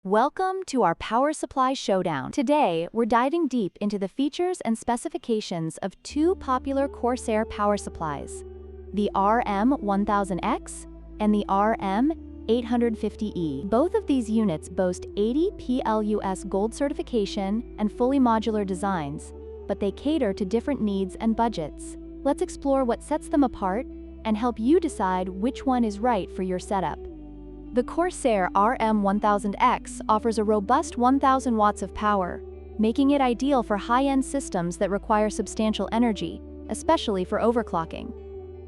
Welcome to our Power Supply Showdown. Today, we're diving deep into the features and specifications of two popular Corsair power supplies, the RM1000X and the RM850e. Both of these units boast 80 PLUS Gold certification and fully modular designs, but they cater to different needs and budgets. Let's explore what sets them apart and help you decide which one is right for your setup. The Corsair RM1000X offers a robust 1000 watts of power, making it ideal for high-end systems that require substantial energy, especially for overclocking.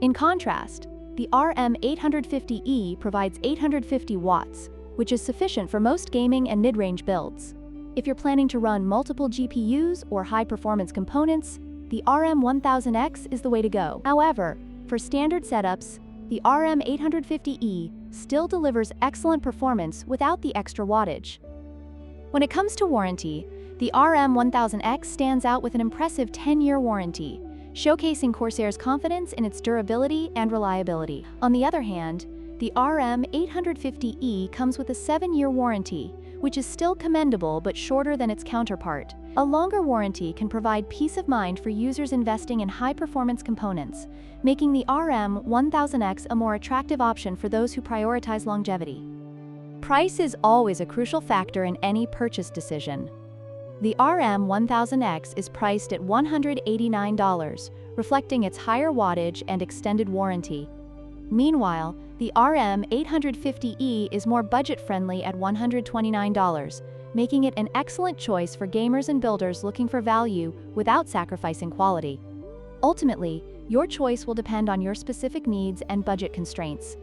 In contrast, the RM850e provides 850 watts, which is sufficient for most gaming and mid-range builds. If you're planning to run multiple GPUs or high-performance components, the RM1000X is the way to go. However, for standard setups, the RM850e still delivers excellent performance without the extra wattage. When it comes to warranty, the RM1000X stands out with an impressive 10-year warranty, showcasing Corsair's confidence in its durability and reliability. On the other hand, the RM850e comes with a 7-year warranty, which is still commendable but shorter than its counterpart. A longer warranty can provide peace of mind for users investing in high-performance components, making the RM1000X a more attractive option for those who prioritize longevity. Price is always a crucial factor in any purchase decision. The RM1000X is priced at $189, reflecting its higher wattage and extended warranty. Meanwhile, the RM850e is more budget-friendly at $129, making it an excellent choice for gamers and builders looking for value without sacrificing quality. Ultimately, your choice will depend on your specific needs and budget constraints.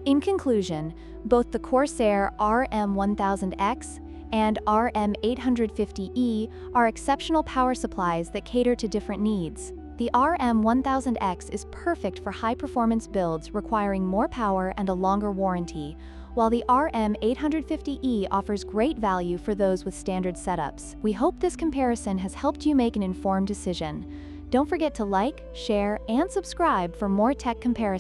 In conclusion, both the Corsair RM1000X and RM850e are exceptional power supplies that cater to different needs. The RM1000X is perfect for high-performance builds requiring more power and a longer warranty, while the RM850e offers great value for those with standard setups. We hope this comparison has helped you make an informed decision. Don't forget to like, share, and subscribe for more tech comparisons.